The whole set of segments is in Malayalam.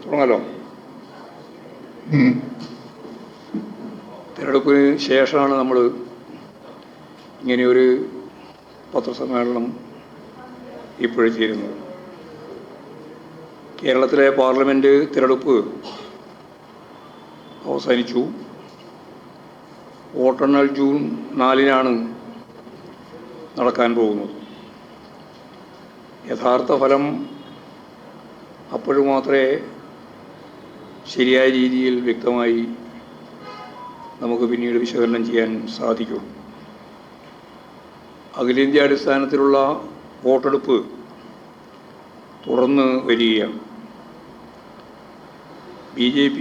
തുടങ്ങാലോ. തിരഞ്ഞെടുപ്പിന് ശേഷമാണ് നമ്മൾ ഇങ്ങനെയൊരു പത്രസമ്മേളനം ഇപ്പോഴും ചേരുന്നത്. കേരളത്തിലെ പാർലമെൻറ്റ് തിരഞ്ഞെടുപ്പ് അവസാനിച്ചു. വോട്ടെണ്ണൽ ജൂൺ 4-നാണ് നടക്കാൻ പോകുന്നത്. യഥാർത്ഥ ഫലം അപ്പോഴും മാത്രമേ ശരിയായ രീതിയിൽ വ്യക്തമായി നമുക്ക് പിന്നീട് വിശകലനം ചെയ്യാൻ സാധിക്കും. അഖിലേന്ത്യാ അടിസ്ഥാനത്തിലുള്ള വോട്ടെടുപ്പ് തുടർന്ന് വരികയാണ്. BJP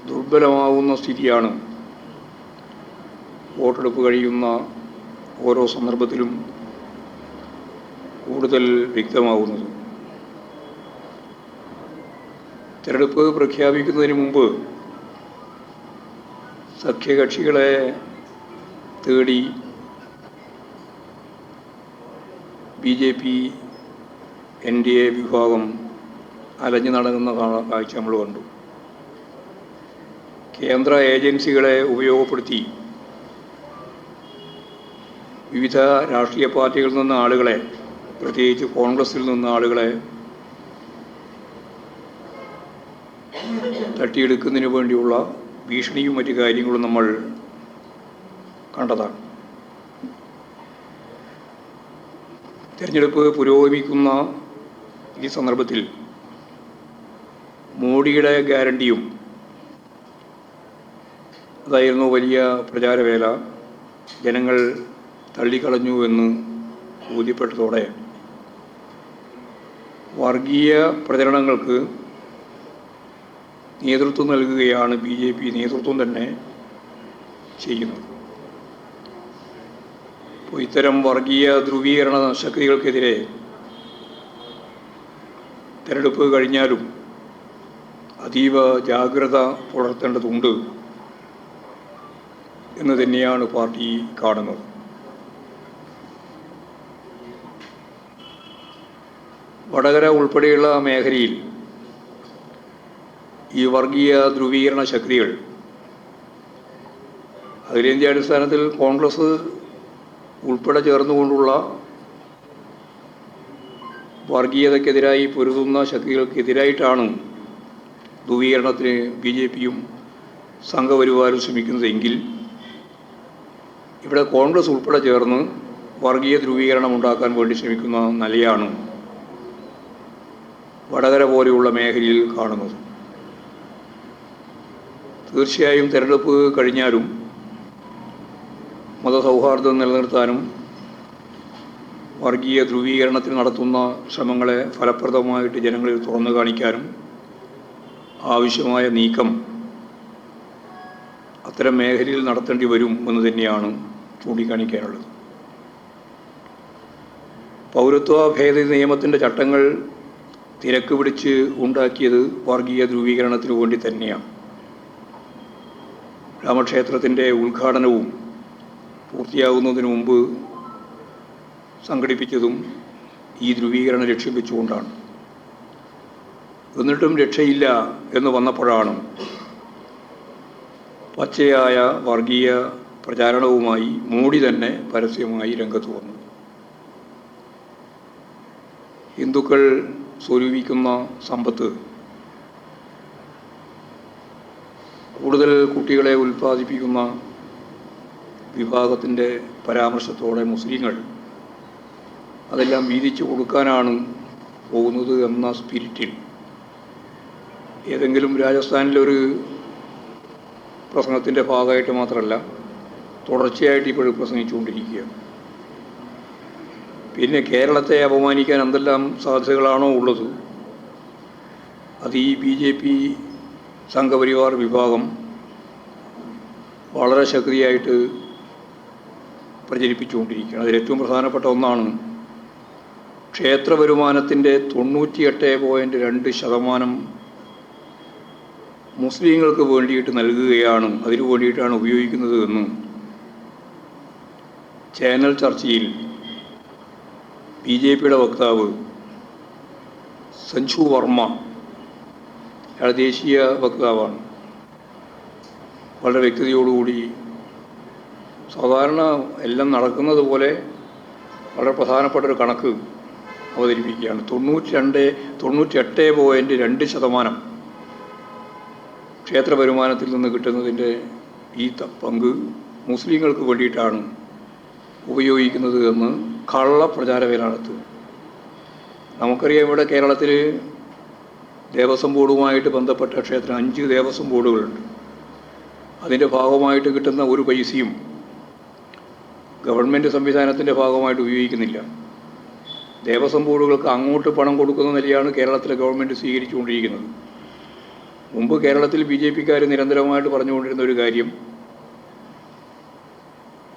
ദുർബലമാവുന്ന സ്ഥിതിയാണ് വോട്ടെടുപ്പ് കഴിയുന്ന ഓരോ സന്ദർഭത്തിലും കൂടുതൽ വ്യക്തമാവുന്നത്. തിരഞ്ഞെടുപ്പ് പ്രഖ്യാപിക്കുന്നതിന് മുമ്പ് സഖ്യകക്ഷികളെ തേടി BJP NDA വിഭാഗം അലഞ്ഞു നടങ്ങുന്ന കാഴ്ച നമ്മൾ കണ്ടു. കേന്ദ്ര ഏജൻസികളെ ഉപയോഗപ്പെടുത്തി വിവിധ രാഷ്ട്രീയ പാർട്ടികളിൽ നിന്ന് ആളുകളെ, പ്രത്യേകിച്ച് കോൺഗ്രസിൽ നിന്ന് ആളുകളെ തട്ടിയെടുക്കുന്നതിന് വേണ്ടിയുള്ള ഭീഷണിയും മറ്റു കാര്യങ്ങളും നമ്മൾ കണ്ടതാണ്. തിരഞ്ഞെടുപ്പ് പുരോഗമിക്കുന്ന ഈ സന്ദർഭത്തിൽ മോഡിയുടെ ഗ്യാരണ്ടിയും അതായിരുന്നു വലിയ പ്രചാരവേല. ജനങ്ങൾ തള്ളിക്കളഞ്ഞു എന്ന് ബോധ്യപ്പെട്ടതോടെ വർഗീയ പ്രചരണങ്ങൾക്ക് നേതൃത്വം നൽകുകയാണ് BJP നേതൃത്വം തന്നെ ചെയ്യുന്നത്. അപ്പോൾ ഇത്തരം വർഗീയ ധ്രുവീകരണ ശക്തികൾക്കെതിരെ തെരഞ്ഞെടുപ്പ് കഴിഞ്ഞാലും അതീവ ജാഗ്രത പുലർത്തേണ്ടതുണ്ട് എന്ന് തന്നെയാണ് പാർട്ടി കാണുന്നത്. വടകര ഉൾപ്പെടെയുള്ള മേഖലയിൽ ഈ വർഗീയ ധ്രുവീകരണ ശക്തികൾ അഖിലേന്ത്യാ അടിസ്ഥാനത്തിൽ കോൺഗ്രസ് ഉൾപ്പെടെ ചേർന്നുകൊണ്ടുള്ള വർഗീയതയ്ക്കെതിരായി പൊരുതുന്ന ശക്തികൾക്കെതിരായിട്ടാണ് ധ്രുവീകരണത്തിന് BJPയും സംഘപരിവാരും ശ്രമിക്കുന്നതെങ്കിൽ ഇവിടെ കോൺഗ്രസ് ഉൾപ്പെടെ ചേർന്ന് വർഗീയ ധ്രുവീകരണം ഉണ്ടാക്കാൻ വേണ്ടി ശ്രമിക്കുന്ന നിലയാണ് വടകര പോലെയുള്ള മേഖലയിൽ കാണുന്നത്. തീർച്ചയായും തെരഞ്ഞെടുപ്പ് കഴിഞ്ഞാലും മതസൗഹാർദ്ദം നിലനിർത്താനും വർഗീയ ധ്രുവീകരണത്തിന് നടത്തുന്ന ശ്രമങ്ങളെ ഫലപ്രദമായിട്ട് ജനങ്ങളിൽ തുറന്നു കാണിക്കാനും ആവശ്യമായ നീക്കം അത്തരം മേഖലയിൽ നടത്തേണ്ടി വരും എന്ന് തന്നെയാണ് ചൂണ്ടിക്കാണിക്കാനുള്ളത്. പൗരത്വ ഭേദഗതി നിയമത്തിൻ്റെ ചട്ടങ്ങൾ തിരക്ക് പിടിച്ച് ഉണ്ടാക്കിയത് വർഗീയ ധ്രുവീകരണത്തിനു വേണ്ടി തന്നെയാണ്. രാമക്ഷേത്രത്തിൻ്റെ ഉദ്ഘാടനവും പൂർത്തിയാകുന്നതിന് മുമ്പ് സംഘടിപ്പിച്ചതും ഈ ധ്രുവീകരണം ലക്ഷ്യം വെച്ചുകൊണ്ടാണ്. എന്നിട്ടും രക്ഷയില്ല എന്ന് വന്നപ്പോഴാണ് പച്ചയായ വർഗീയ പ്രചാരണവുമായി മോഡി തന്നെ പരസ്യമായി രംഗത്ത് വന്നു. ഹിന്ദുക്കൾ സ്വരൂപിക്കുന്ന സമ്പത്ത് കൂടുതൽ കുട്ടികളെ ഉൽപ്പാദിപ്പിക്കുന്ന വിഭാഗത്തിൻ്റെ പരാമർശത്തോടെ മുസ്ലിങ്ങൾ അതെല്ലാം വീതിച്ചു കൊടുക്കാനാണ് പോകുന്നത് എന്ന സ്പിരിറ്റിൽ ഏതെങ്കിലും രാജസ്ഥാനിലൊരു പ്രസംഗത്തിൻ്റെ ഭാഗമായിട്ട് മാത്രമല്ല, തുടർച്ചയായിട്ട് ഇപ്പോഴും പ്രസംഗിച്ചുകൊണ്ടിരിക്കുകയാണ്. പിന്നെ കേരളത്തെ അപമാനിക്കാൻ എന്തെല്ലാം സാധ്യതകളാണോ ഉള്ളത് അത് ഈ BJP സംഘപരിവാർ വിഭാഗം വളരെ ശക്തിയായിട്ട് പ്രചരിപ്പിച്ചുകൊണ്ടിരിക്കുകയാണ്. അതിലേറ്റവും പ്രധാനപ്പെട്ട ഒന്നാണ് ക്ഷേത്ര വരുമാനത്തിൻ്റെ 98.2% മുസ്ലിങ്ങൾക്ക് വേണ്ടിയിട്ട് നൽകുകയാണ്, അതിനു വേണ്ടിയിട്ടാണ് ഉപയോഗിക്കുന്നത് എന്ന് ചാനൽ ചർച്ചയിൽ BJPയുടെ വക്താവ് സഞ്ജു വർമ്മ, അയാൾ ദേശീയ വക്താവാണ്. വളരെ വ്യക്തതയോടുകൂടി സാധാരണ എല്ലാം നടക്കുന്നത് പോലെ വളരെ പ്രധാനപ്പെട്ടൊരു കണക്ക് അവതരിപ്പിക്കുകയാണ്. 98.2% ക്ഷേത്ര വരുമാനത്തിൽ നിന്ന് കിട്ടുന്നതിൻ്റെ ഈ പങ്ക് മുസ്ലിങ്ങൾക്ക് വേണ്ടിയിട്ടാണ് ഉപയോഗിക്കുന്നത് എന്ന് കള്ളപ്രചാരവേല നടത്തുക. നമുക്കറിയാം, ഇവിടെ കേരളത്തിൽ ദേവസ്വം ബോർഡുമായിട്ട് ബന്ധപ്പെട്ട ക്ഷേത്രം 5 ദേവസ്വം ബോർഡുകളുണ്ട്. അതിൻ്റെ ഭാഗമായിട്ട് കിട്ടുന്ന ഒരു പൈസയും ഗവൺമെൻറ് സംവിധാനത്തിൻ്റെ ഭാഗമായിട്ട് ഉപയോഗിക്കുന്നില്ല. ദേവസ്വം ബോർഡുകൾക്ക് അങ്ങോട്ട് പണം കൊടുക്കുന്ന നിലയാണ് കേരളത്തിലെ ഗവൺമെൻറ് സ്വീകരിച്ചുകൊണ്ടിരിക്കുന്നത്. മുമ്പ് കേരളത്തിൽ BJP-ക്കാർ നിരന്തരമായിട്ട് പറഞ്ഞുകൊണ്ടിരുന്ന ഒരു കാര്യം,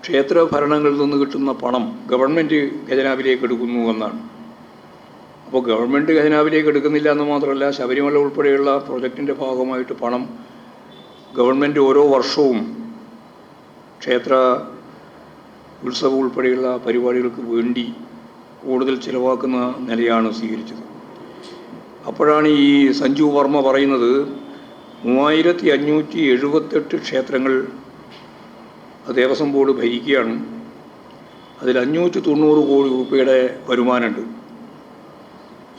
ക്ഷേത്ര ഭരണങ്ങളിൽ നിന്ന് കിട്ടുന്ന പണം ഗവൺമെൻറ് ഖജനാവിലേക്ക് എടുക്കുന്നു എന്നാണ്. അപ്പോൾ ഗവൺമെൻറ് ഖജനാവിലേക്ക് എടുക്കുന്നില്ല എന്ന് മാത്രമല്ല, ശബരിമല ഉൾപ്പെടെയുള്ള പ്രൊജക്റ്റിൻ്റെ ഭാഗമായിട്ട് പണം ഗവൺമെൻറ് ഓരോ വർഷവും ക്ഷേത്ര ഉത്സവം ഉൾപ്പെടെയുള്ള പരിപാടികൾക്ക് വേണ്ടി കൂടുതൽ ചിലവാക്കുന്ന നിലയാണ് സ്വീകരിച്ചത്. അപ്പോഴാണ് ഈ സഞ്ജു വർമ്മ പറയുന്നത് 3578 ക്ഷേത്രങ്ങൾ ദേവസ്വം ബോർഡ് ഭരിക്കുകയാണ്. അതിൽ 590 കോടി രൂപയുടെ വരുമാനമുണ്ട്.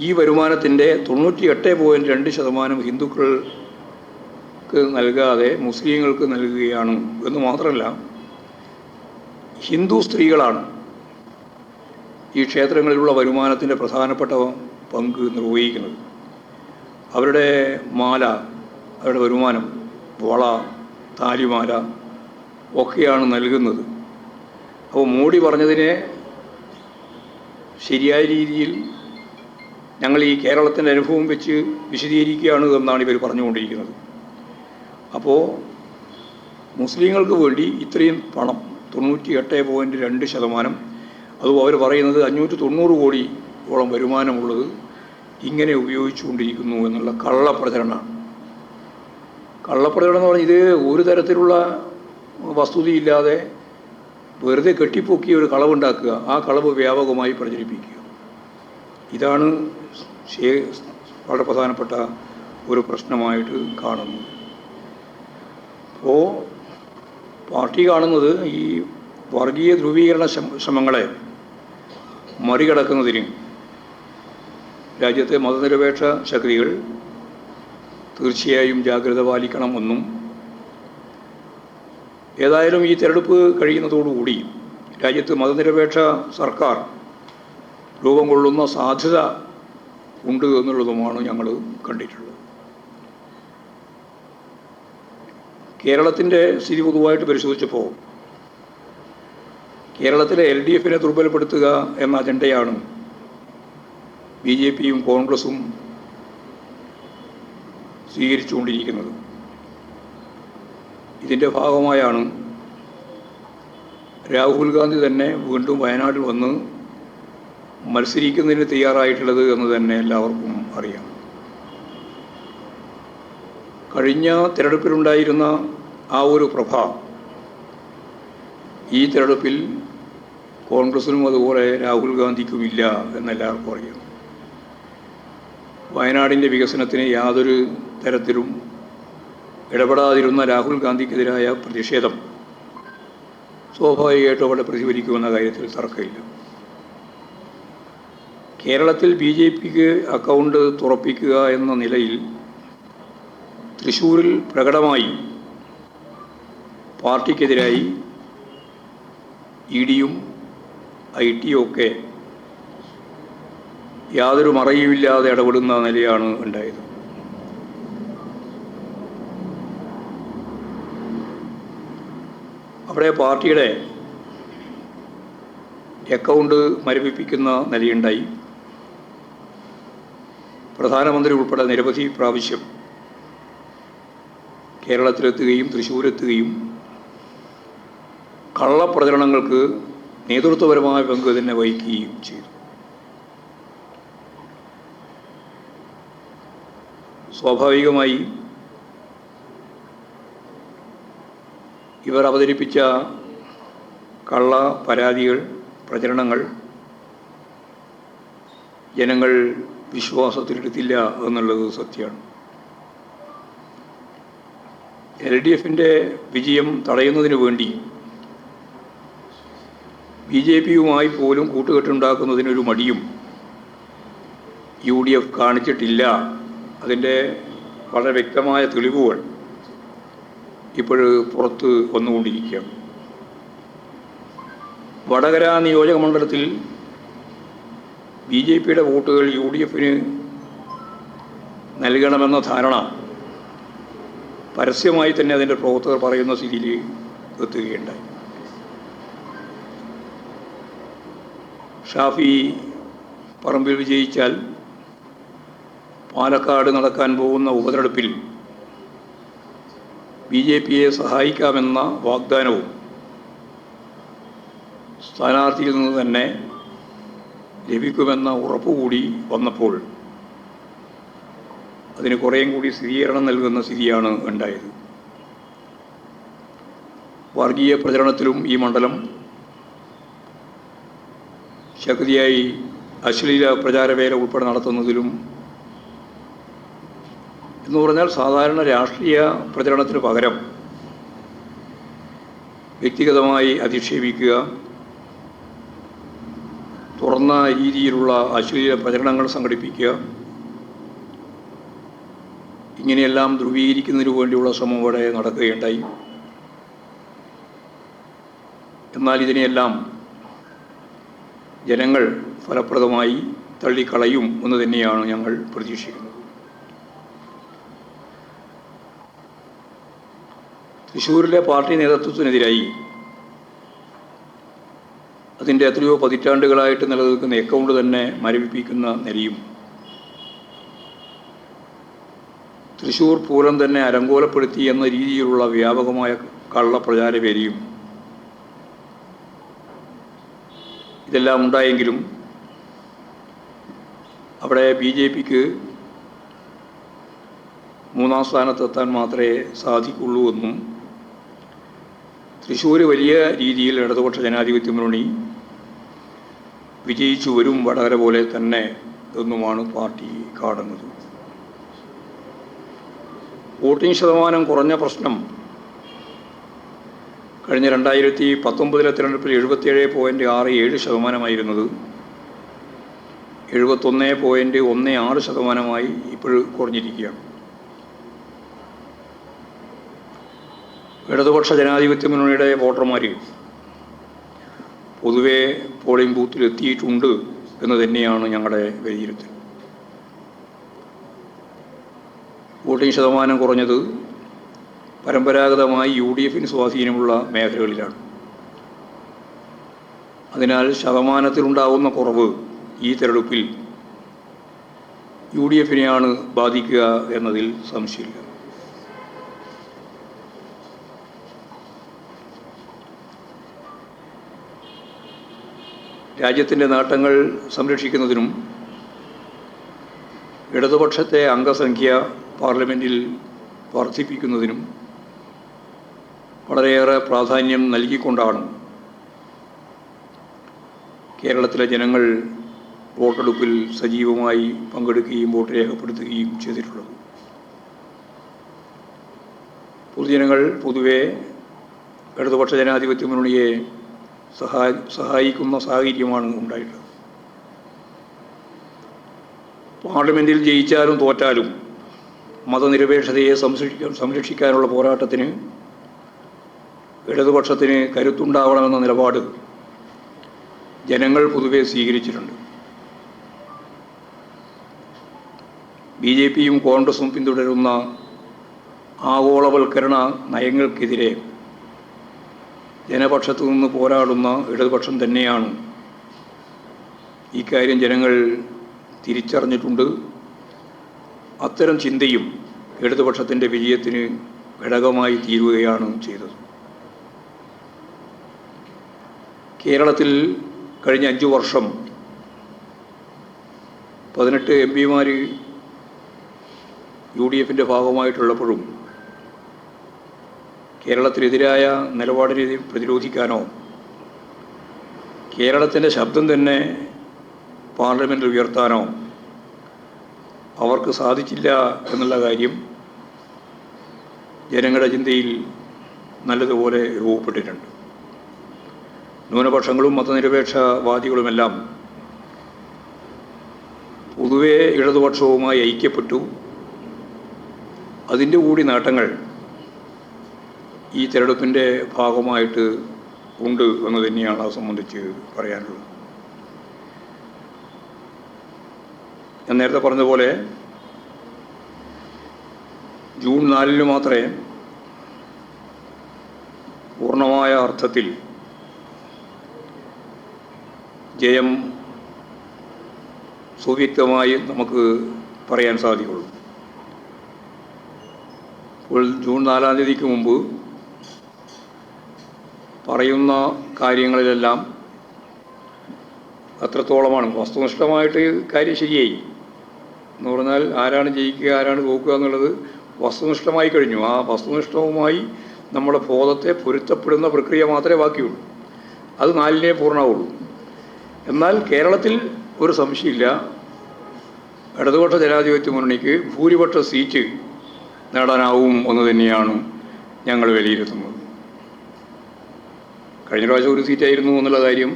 ഈ വരുമാനത്തിൻ്റെ 98.2% ഹിന്ദുക്കൾക്ക് നൽകാതെ മുസ്ലിങ്ങൾക്ക് നൽകുകയാണ് എന്ന് മാത്രമല്ല, ഹിന്ദു സ്ത്രീകളാണ് ഈ ക്ഷേത്രങ്ങളിലുള്ള വരുമാനത്തിൻ്റെ പ്രധാനപ്പെട്ട പങ്ക് നിർവഹിക്കുന്നത്. അവരുടെ മാല, അവരുടെ വരുമാനം, വള, താലിമാല ഒക്കെയാണ് നൽകുന്നത്. അപ്പോൾ മോഡി പറഞ്ഞതിനെ ശരിയായ രീതിയിൽ ഞങ്ങൾ ഈ കേരളത്തിൻ്റെ അനുഭവം വെച്ച് വിശദീകരിക്കുകയാണ് എന്നാണ് ഇവർ പറഞ്ഞുകൊണ്ടിരിക്കുന്നത്. അപ്പോൾ മുസ്ലിങ്ങൾക്ക് വേണ്ടി ഇത്രയും പണം 98.2%, അതും അവർ പറയുന്നത് 590 കോടിയോളം വരുമാനമുള്ളത് ഇങ്ങനെ ഉപയോഗിച്ചുകൊണ്ടിരിക്കുന്നു എന്നുള്ള കള്ളപ്രചരണമാണ്. കള്ളപ്രചരണം എന്ന് പറഞ്ഞാൽ ഇത് ഒരു തരത്തിലുള്ള വസ്തുതയില്ലാതെ വെറുതെ കെട്ടിപ്പൊക്കി ഒരു കളവുണ്ടാക്കുക, ആ കളവ് വ്യാപകമായി പ്രചരിപ്പിക്കുക. ഇതാണ് വളരെ പ്രധാനപ്പെട്ട ഒരു പ്രശ്നമായിട്ട് കാണുന്നത്. അപ്പോൾ പാർട്ടി കാണുന്നത് ഈ വർഗീയ ധ്രുവീകരണ ശ്രമങ്ങളെ മറികടക്കുന്നതിന് രാജ്യത്തെ മതനിരപേക്ഷ ശക്തികൾ തീർച്ചയായും ജാഗ്രത പാലിക്കണമെന്നും, ഏതായാലും ഈ തെരഞ്ഞെടുപ്പ് കഴിയുന്നതോടുകൂടി രാജ്യത്ത് മതനിരപേക്ഷ സർക്കാർ രൂപം കൊള്ളുന്ന സാധ്യത ഉണ്ട് എന്നുള്ളതുമാണ് ഞങ്ങൾ കണ്ടിട്ടുള്ളത്. കേരളത്തിൻ്റെ സ്ഥിതി പൊതുവായിട്ട് പരിശോധിച്ചപ്പോൾ കേരളത്തിലെ LDF-നെ ദുർബലപ്പെടുത്തുക എന്ന അജണ്ടയാണ് BJP-യും കോൺഗ്രസും സ്വീകരിച്ചുകൊണ്ടിരിക്കുന്നത്. ഇതിൻ്റെ ഭാഗമായാണ് രാഹുൽ ഗാന്ധി തന്നെ വീണ്ടും വയനാട്ടിൽ വന്ന് മത്സരിക്കുന്നതിന് തയ്യാറായിട്ടുള്ളത് എന്ന് തന്നെ എല്ലാവർക്കും അറിയാം. കഴിഞ്ഞ തിരഞ്ഞെടുപ്പിലുണ്ടായിരുന്ന ആ ഒരു പ്രഭ ഈ തിരഞ്ഞെടുപ്പിൽ കോൺഗ്രസിനും അതുപോലെ രാഹുൽ ഗാന്ധിക്കുമില്ല എന്നെല്ലാവർക്കും അറിയാം. വയനാടിൻ്റെ വികസനത്തിന് യാതൊരു തരത്തിലും ഇടപെടാതിരുന്ന രാഹുൽ ഗാന്ധിക്കെതിരായ പ്രതിഷേധം സ്വാഭാവികമായിട്ടും അവിടെ പ്രതിഫലിക്കുമെന്ന കാര്യത്തിൽ തർക്കമില്ല. കേരളത്തിൽ BJP-ക്ക് അക്കൗണ്ട് തുറപ്പിക്കുക എന്ന നിലയിൽ തൃശ്ശൂരിൽ പ്രകടമായി പാർട്ടിക്കെതിരായി ED-യും IT-യും ഒക്കെ യാതൊരു മറയുമില്ലാതെ ഇടപെടുന്ന നിലയാണ് ഉണ്ടായത്. അവിടെ പാർട്ടിയുടെ അക്കൗണ്ട് മരവിപ്പിക്കുന്ന നിലയുണ്ടായി. പ്രധാനമന്ത്രി ഉൾപ്പെടെ നിരവധി പ്രാവശ്യം കേരളത്തിലെത്തുകയും തൃശ്ശൂരെത്തുകയും കള്ളപ്രചരണങ്ങൾക്ക് നേതൃത്വപരമായ പങ്ക് തന്നെ വഹിക്കുകയും ചെയ്തു. സ്വാഭാവികമായി ഇവർ അവതരിപ്പിച്ച കള്ള പരാതികൾ, പ്രചരണങ്ങൾ ജനങ്ങൾ വിശ്വാസത്തിലെടുത്തില്ല എന്നുള്ളത് സത്യമാണ്. LDFിൻ്റെ വിജയം തടയുന്നതിന് വേണ്ടി BJPയുമായി പോലും കൂട്ടുകെട്ടുണ്ടാക്കുന്നതിനൊരു മടിയും UDF കാണിച്ചിട്ടില്ല. അതിൻ്റെ വളരെ വ്യക്തമായ തെളിവുകൾ ഇപ്പോൾ പുറത്ത് വന്നുകൊണ്ടിരിക്കുകയാണ്. വടകര നിയോജക മണ്ഡലത്തിൽ BJPയുടെ വോട്ടുകൾ UDFന് നൽകണമെന്ന ധാരണ പരസ്യമായി തന്നെ അതിൻ്റെ പ്രവർത്തകർ പറയുന്ന സ്ഥിതിയിൽ എത്തുകയുണ്ടായി. ഷാഫി പറമ്പിൽ വിജയിച്ചാൽ പാലക്കാട് നടക്കാൻ പോകുന്ന ഉപതെരഞ്ഞെടുപ്പിൽ BJPയെ സഹായിക്കാമെന്ന വാഗ്ദാനവും സ്ഥാനാർത്ഥിയിൽ നിന്ന് തന്നെ ലഭിക്കുമെന്ന ഉറപ്പുകൂടി വന്നപ്പോൾ അതിന് കുറേയും കൂടി സ്ഥിരീകരണം നൽകുന്ന സ്ഥിതിയാണ് ഉണ്ടായത്. വർഗീയ പ്രചരണത്തിലും ഈ മണ്ഡലം ശക്തിയായി അശ്ലീല പ്രചാരവേല ഉൾപ്പെടെ നടത്തുന്നതിലും എന്ന് പറഞ്ഞാൽ സാധാരണ രാഷ്ട്രീയ പ്രചരണത്തിന് പകരം വ്യക്തിഗതമായി അധിക്ഷേപിക്കുക, തുറന്ന രീതിയിലുള്ള അശ്ലീല പ്രചരണങ്ങൾ സംഘടിപ്പിക്കുക, ഇങ്ങനെയെല്ലാം ധ്രുവീകരിക്കുന്നതിനു വേണ്ടിയുള്ള ശ്രമം ഇവിടെ നടക്കുകയുണ്ടായി. എന്നാൽ ഇതിനെയെല്ലാം ജനങ്ങൾ ഫലപ്രദമായി തള്ളിക്കളയും എന്ന് തന്നെയാണ് ഞങ്ങൾ പ്രതീക്ഷിക്കുന്നത്. തൃശ്ശൂരിലെ പാർട്ടി നേതൃത്വത്തിനെതിരായി അതിൻ്റെ എത്രയോ പതിറ്റാണ്ടുകളായിട്ട് നിലനിൽക്കുന്ന അക്കൗണ്ട് തന്നെ മരവിപ്പിക്കുന്ന നിലയും തൃശ്ശൂർ പൂരം തന്നെ അലങ്കോലപ്പെടുത്തി എന്ന രീതിയിലുള്ള വ്യാപകമായ കള്ളപ്രചാരവേദിയും ഇതെല്ലാം ഉണ്ടായെങ്കിലും അവിടെ BJPക്ക് മൂന്നാം സ്ഥാനത്തെത്താൻ മാത്രമേ സാധിക്കുള്ളൂ എന്നും തൃശ്ശൂർ വലിയ രീതിയിൽ ഇടതുപക്ഷ ജനാധിപത്യ മുന്നണി വിജയിച്ചു വരും വടകര പോലെ തന്നെ എന്നുമാണ് പാർട്ടി കാണുന്നത്. വോട്ടിംഗ് ശതമാനം കുറഞ്ഞ പ്രശ്നം കഴിഞ്ഞ 2019 തെരഞ്ഞെടുപ്പിൽ 77.67% 71.16% ഇപ്പോൾ കുറഞ്ഞിരിക്കുകയാണ്. ഇടതുപക്ഷ ജനാധിപത്യ മുന്നണിയുടെ വോട്ടർമാർ പൊതുവെ പോളിംഗ് ബൂത്തിൽ എത്തിയിട്ടുണ്ട് എന്ന് തന്നെയാണ് ഞങ്ങളുടെ വിലയിരുത്തൽ. വോട്ടിംഗ് ശതമാനം കുറഞ്ഞത് പരമ്പരാഗതമായി UDFന് സ്വാധീനമുള്ള മേഖലകളിലാണ്. അതിനാൽ ശതമാനത്തിലുണ്ടാകുന്ന കുറവ് ഈ തെരഞ്ഞെടുപ്പിൽ UDFനെയാണ് ബാധിക്കുക എന്നതിൽ സംശയമില്ല. രാജ്യത്തിൻ്റെ നേട്ടങ്ങൾ സംരക്ഷിക്കുന്നതിനും ഇടതുപക്ഷത്തെ അംഗസംഖ്യ പാർലമെൻറ്റിൽ വർദ്ധിപ്പിക്കുന്നതിനും വളരെയേറെ പ്രാധാന്യം നൽകിക്കൊണ്ടാണ് കേരളത്തിലെ ജനങ്ങൾ വോട്ടെടുപ്പിൽ സജീവമായി പങ്കെടുക്കുകയും വോട്ട് രേഖപ്പെടുത്തുകയും ചെയ്തിട്ടുള്ളത്. പൊതുജനങ്ങൾ പൊതുവെ ഇടതുപക്ഷ ജനാധിപത്യ മുന്നണിയെ സഹായിക്കുന്ന സാഹചര്യമാണ് ഉണ്ടായിട്ടുള്ളത്. പാർലമെൻറ്റിൽ ജയിച്ചാലും തോറ്റാലും മതനിരപേക്ഷതയെ സംരക്ഷിക്കാനുള്ള പോരാട്ടത്തിന് ഇടതുപക്ഷത്തിന് കരുത്തുണ്ടാവണമെന്ന നിലപാട് ജനങ്ങൾ പൊതുവെ സ്വീകരിച്ചിട്ടുണ്ട്. BJPയും കോൺഗ്രസും പിന്തുടരുന്ന ആഗോളവൽക്കരണ നയങ്ങൾക്കെതിരെ ജനപക്ഷത്തു നിന്ന് പോരാടുന്ന ഇടതുപക്ഷം തന്നെയാണ്. ഇക്കാര്യം ജനങ്ങൾ തിരിച്ചറിഞ്ഞിട്ടുണ്ട്. അത്തരം ചിന്തയും ഇടതുപക്ഷത്തിൻ്റെ വിജയത്തിന് ഘടകമായി തീരുകയാണ് ചെയ്തത്. കേരളത്തിൽ കഴിഞ്ഞ 5 വർഷം 18 MPമാർ UDFൻ്റെ ഭാഗമായിട്ടുള്ളപ്പോഴും കേരളത്തിനെതിരായ നിലപാടിനെ പ്രതിരോധിക്കാനോ കേരളത്തിൻ്റെ ശബ്ദം തന്നെ പാർലമെൻറ്റിൽ ഉയർത്താനോ അവർക്ക് സാധിച്ചില്ല എന്നുള്ള കാര്യം ജനങ്ങളുടെ ചിന്തയിൽ നല്ലതുപോലെ രൂപപ്പെട്ടിട്ടുണ്ട്. ന്യൂനപക്ഷങ്ങളും മതനിരപേക്ഷവാദികളുമെല്ലാം പൊതുവെ ഇടതുപക്ഷവുമായി ഐക്യപ്പെട്ടു. അതിൻ്റെ കൂടി നേട്ടങ്ങൾ ഈ തിരഞ്ഞെടുപ്പിൻ്റെ ഭാഗമായിട്ട് ഉണ്ട് എന്ന് തന്നെയാണ് അത് സംബന്ധിച്ച് പറയാനുള്ളത്. ഞാൻ നേരത്തെ പറഞ്ഞതുപോലെ ജൂൺ 4 മാത്രമേ പൂർണ്ണമായ അർത്ഥത്തിൽ ജയം സുവ്യക്തമായി നമുക്ക് പറയാൻ സാധിക്കുള്ളൂ. അപ്പോൾ ജൂൺ 4 തീയതിക്ക് മുമ്പ് പറയുന്ന കാര്യങ്ങളിലെല്ലാം അത്രത്തോളമാണ് വസ്തുനിഷ്ഠമായിട്ട് കാര്യം ശരിയായി എന്ന് പറഞ്ഞാൽ ആരാണ് ജയിക്കുക ആരാണ് തോക്കുക എന്നുള്ളത് വസ്തുനിഷ്ഠമായി കഴിഞ്ഞു. ആ വസ്തുനിഷ്ഠവുമായി നമ്മുടെ ബോധത്തെ പൊരുത്തപ്പെടുന്ന പ്രക്രിയ മാത്രമേ ബാക്കിയുള്ളൂ. അത് 4 പൂർണ്ണമാവുള്ളൂ. എന്നാൽ കേരളത്തിൽ ഒരു സംശയമില്ല, ഇടതുപക്ഷ ജനാധിപത്യ മുന്നണിക്ക് ഭൂരിപക്ഷ സീറ്റ് നേടാനാവും എന്ന് തന്നെയാണ് ഞങ്ങൾ വിലയിരുത്തുന്നത്. കഴിഞ്ഞ പ്രാവശ്യം ഒരു സീറ്റായിരുന്നു എന്നുള്ള കാര്യം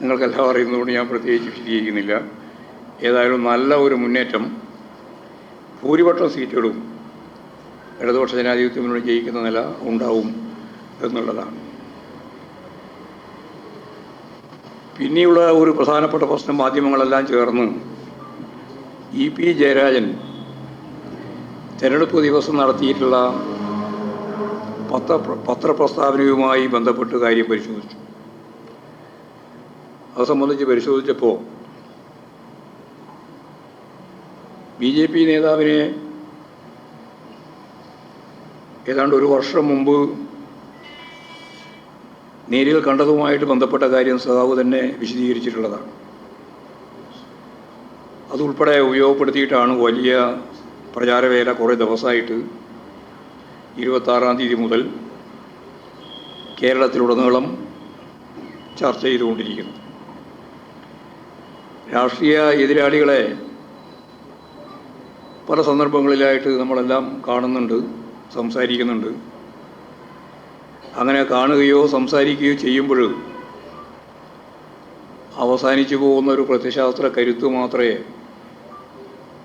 നിങ്ങൾക്കെല്ലാം അറിയുന്നതുകൊണ്ട് ഞാൻ പ്രത്യേകിച്ച് വിശദീകരിക്കുന്നില്ല. ഏതായാലും നല്ല ഒരു മുന്നേറ്റം ഭൂരിപക്ഷം സീറ്റുകളും ഇടതുപക്ഷ ജനാധിപത്യ മുന്നണി ജയിക്കുന്ന നില ഉണ്ടാവും എന്നുള്ളതാണ്. പിന്നെയുള്ള ഒരു പ്രധാനപ്പെട്ട പ്രശ്നം മാധ്യമങ്ങളെല്ലാം ചേർന്ന് EP ജയരാജൻ തെരഞ്ഞെടുപ്പ് ദിവസം നടത്തിയിട്ടുള്ള പത്രപ്രസ്താവനയുമായി ബന്ധപ്പെട്ട് കാര്യം പരിശോധിച്ചു. അത് സംബന്ധിച്ച് പരിശോധിച്ചപ്പോൾ BJP നേതാവിനെ ഏതാണ്ട് ഒരു വർഷം മുമ്പ് നേരിൽ കണ്ടതുമായിട്ട് ബന്ധപ്പെട്ട കാര്യം സഖാവ് തന്നെ വിശദീകരിച്ചിട്ടുള്ളതാണ്. അതുൾപ്പെടെ ഉപയോഗപ്പെടുത്തിയിട്ടാണ് വലിയ പ്രചാരവേല കുറേ ദിവസമായിട്ട് 26 തീയതി മുതൽ കേരളത്തിലുടനീളം ചർച്ച ചെയ്തുകൊണ്ടിരിക്കുന്നു. രാഷ്ട്രീയ എതിരാളികളെ പല സന്ദർഭങ്ങളിലായിട്ട് നമ്മളെല്ലാം കാണുന്നുണ്ട്, സംസാരിക്കുന്നുണ്ട്. അങ്ങനെ കാണുകയോ സംസാരിക്കുകയോ ചെയ്യുമ്പോൾ അവസാനിച്ചു പോകുന്ന ഒരു പ്രത്യശാസ്ത്ര കരുത്ത് മാത്രമേ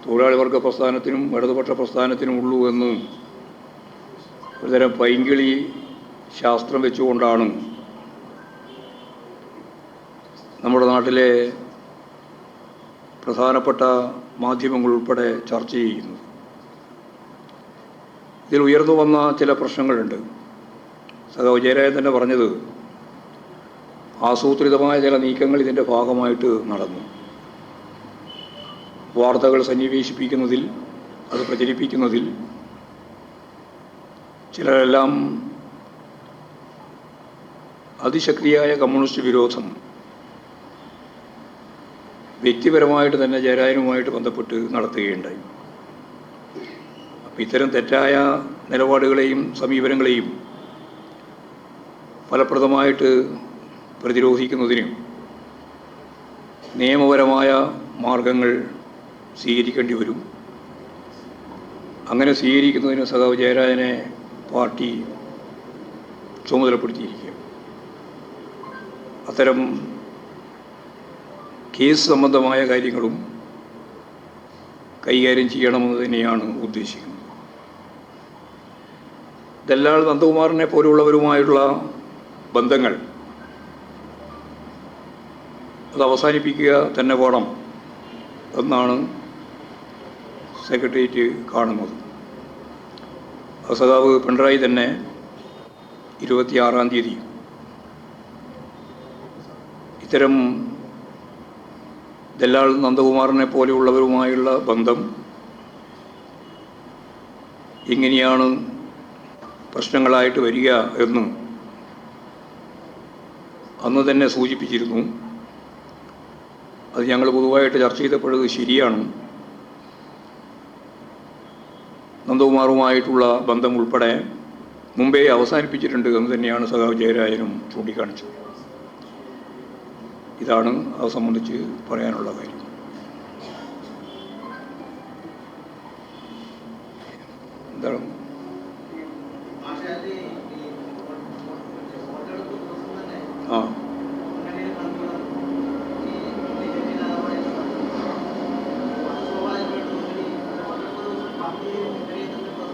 തൊഴിലാളി വർഗ പ്രസ്ഥാനത്തിനും ഇടതുപക്ഷ പ്രസ്ഥാനത്തിനും ഉള്ളൂ എന്ന് ഒരുതരം പൈങ്കിളി ശാസ്ത്രം വെച്ചുകൊണ്ടാണ് നമ്മുടെ നാട്ടിലെ പ്രധാനപ്പെട്ട മാധ്യമങ്ങൾ ഉൾപ്പെടെ ചർച്ച ചെയ്യുന്നത്. ഇതിൽ ഉയർന്നു വന്ന ചില പ്രശ്നങ്ങളുണ്ട്. സഖാവ് ജയരാജൻ തന്നെ പറഞ്ഞത് ആസൂത്രിതമായ ചില നീക്കങ്ങൾ ഇതിൻ്റെ ഭാഗമായിട്ട് നടന്നു. വാർത്തകൾ സന്നിവേശിപ്പിക്കുന്നതിൽ, അത് പ്രചരിപ്പിക്കുന്നതിൽ ചിലരെല്ലാം അതിശക്തിയായ കമ്മ്യൂണിസ്റ്റ് വിരോധം വ്യക്തിപരമായിട്ട് തന്നെ ജയരാജനുമായിട്ട് ബന്ധപ്പെട്ട് നടത്തുകയുണ്ടായി. അപ്പം ഇത്തരം തെറ്റായ നിലപാടുകളെയും സമീപനങ്ങളെയും ഫലപ്രദമായിട്ട് പ്രതിരോധിക്കുന്നതിനും നിയമപരമായ മാർഗങ്ങൾ സ്വീകരിക്കേണ്ടി വരും. അങ്ങനെ സ്വീകരിക്കുന്നതിന് സഖാവ് ജയരാജനെ പാർട്ടി ചുമതലപ്പെടുത്തിയിരിക്കുക. അത്തരം കേസ് സംബന്ധമായ കാര്യങ്ങളും കൈകാര്യം ചെയ്യണമെന്ന് തന്നെയാണ് ഉദ്ദേശിക്കുന്നത്. ദല്ലാൽ നന്ദകുമാറിനെ പോലുള്ളവരുമായുള്ള ബന്ധങ്ങൾ അത് അവസാനിപ്പിക്കുക തന്നെ വേണം എന്നാണ് സെക്രട്ടേറിയറ്റ് കാണുന്നത്. സഖാവ് പിണറായി തന്നെ 26 തീയതി ഇത്തരം ദല്ലാൽ നന്ദകുമാറിനെ പോലെയുള്ളവരുമായുള്ള ബന്ധം ഇങ്ങനെയാണ് പ്രശ്നങ്ങളായിട്ട് വരിക എന്ന് അന്ന് തന്നെ സൂചിപ്പിച്ചിരുന്നു. അത് ഞങ്ങൾ പൊതുവായിട്ട് ചർച്ച ചെയ്തപ്പോഴത് ശരിയാണ്. നന്ദകുമാറുമായിട്ടുള്ള ബന്ധം ഉൾപ്പെടെ മുമ്പേ അവസാനിപ്പിച്ചിട്ടുണ്ട് എന്ന് തന്നെയാണ് സഖാവ് ജയരാജനും ചൂണ്ടിക്കാണിച്ചത്. ഇതാണ് അത് സംബന്ധിച്ച് പറയാനുള്ള കാര്യം. എന്താണ് ആ